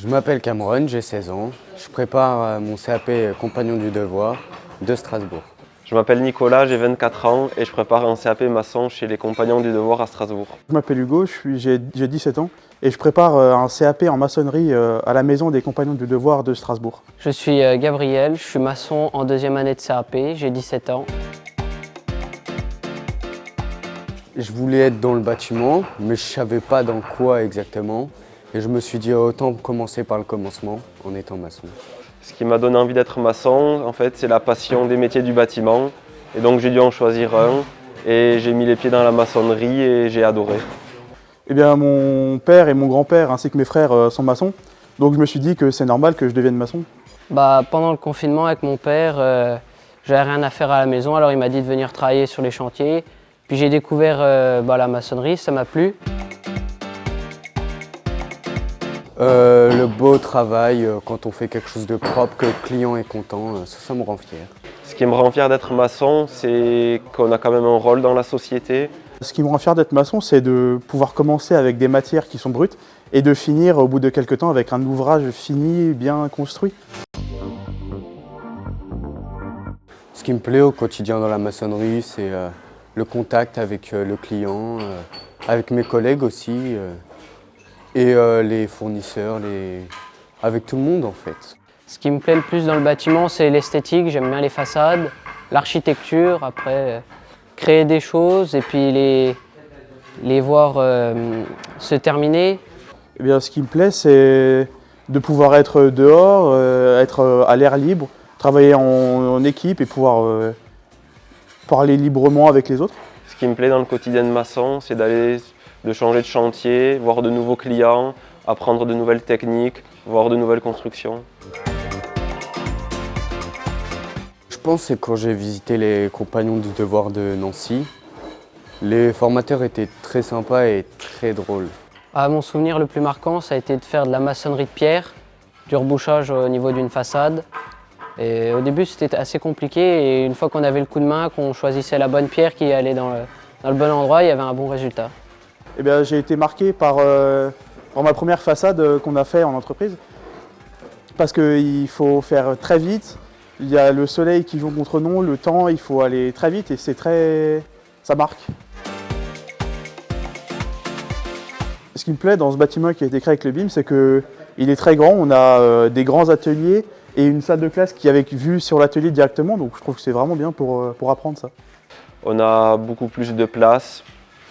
Je m'appelle Cameron, j'ai 16 ans. Je prépare mon CAP Compagnon du Devoir de Strasbourg. Je m'appelle Nicolas, j'ai 24 ans et je prépare un CAP maçon chez les Compagnons du Devoir à Strasbourg. Je m'appelle Hugo, j'ai 17 ans et je prépare un CAP en maçonnerie à la Maison des Compagnons du Devoir de Strasbourg. Je suis Gabriel, je suis maçon en deuxième année de CAP, j'ai 17 ans. Je voulais être dans le bâtiment, mais je ne savais pas dans quoi exactement. Et je me suis dit autant commencer par le commencement en étant maçon. Ce qui m'a donné envie d'être maçon, en fait, c'est la passion des métiers du bâtiment. Et donc j'ai dû en choisir un et j'ai mis les pieds dans la maçonnerie et j'ai adoré. Eh bien, mon père et mon grand-père ainsi que mes frères sont maçons, donc je me suis dit que c'est normal que je devienne maçon. Pendant le confinement avec mon père, j'avais rien à faire à la maison, alors il m'a dit de venir travailler sur les chantiers. Puis j'ai découvert la maçonnerie, ça m'a plu. Le beau travail, quand on fait quelque chose de propre, que le client est content, ça me rend fier. Ce qui me rend fier d'être maçon, c'est qu'on a quand même un rôle dans la société. Ce qui me rend fier d'être maçon, c'est de pouvoir commencer avec des matières qui sont brutes et de finir au bout de quelques temps avec un ouvrage fini, bien construit. Ce qui me plaît au quotidien dans la maçonnerie, c'est le contact avec le client, avec mes collègues aussi, et les fournisseurs, avec tout le monde en fait. Ce qui me plaît le plus dans le bâtiment, c'est l'esthétique, j'aime bien les façades, l'architecture, après créer des choses et puis les voir se terminer. Eh bien, ce qui me plaît, c'est de pouvoir être dehors, être à l'air libre, travailler en équipe et pouvoir parler librement avec les autres. Ce qui me plaît dans le quotidien de maçon, c'est de changer de chantier, voir de nouveaux clients, apprendre de nouvelles techniques, voir de nouvelles constructions. Je pense que c'est quand j'ai visité les Compagnons du Devoir de Nancy. Les formateurs étaient très sympas et très drôles. Mon souvenir le plus marquant, ça a été de faire de la maçonnerie de pierre, du rebouchage au niveau d'une façade. Et au début, c'était assez compliqué et une fois qu'on avait le coup de main, qu'on choisissait la bonne pierre qui allait dans le bon endroit, il y avait un bon résultat. Eh bien, j'ai été marqué par ma première façade qu'on a fait en entreprise. Parce qu'il faut faire très vite, il y a le soleil qui joue contre nous, le temps, il faut aller très vite et ça marque. Ce qui me plaît dans ce bâtiment qui a été créé avec le BIM, c'est qu'il est très grand, on a des grands ateliers et une salle de classe qui est avec vue sur l'atelier directement, donc je trouve que c'est vraiment bien pour apprendre ça. On a beaucoup plus de place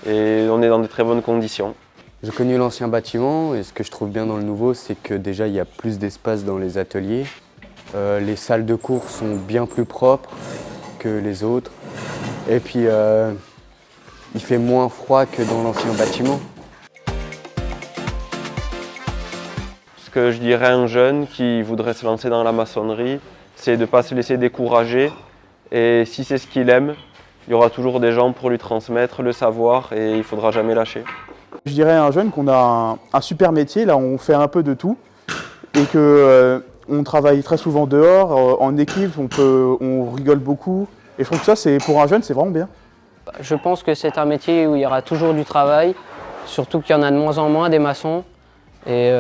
et on est dans de très bonnes conditions. J'ai connu l'ancien bâtiment et ce que je trouve bien dans le nouveau, c'est que déjà il y a plus d'espace dans les ateliers. Les salles de cours sont bien plus propres que les autres. Et puis il fait moins froid que dans l'ancien bâtiment. Ce que je dirais à un jeune qui voudrait se lancer dans la maçonnerie, c'est de ne pas se laisser décourager. Et si c'est ce qu'il aime, il y aura toujours des gens pour lui transmettre le savoir et il ne faudra jamais lâcher. Je dirais à un jeune qu'on a un super métier, là on fait un peu de tout et qu'on travaille très souvent dehors, en équipe, on rigole beaucoup. Et je trouve que ça, pour un jeune, c'est vraiment bien. Je pense que c'est un métier où il y aura toujours du travail, surtout qu'il y en a de moins en moins des maçons. Et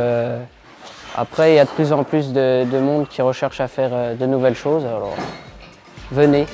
après, il y a de plus en plus de monde qui recherche à faire de nouvelles choses, alors venez.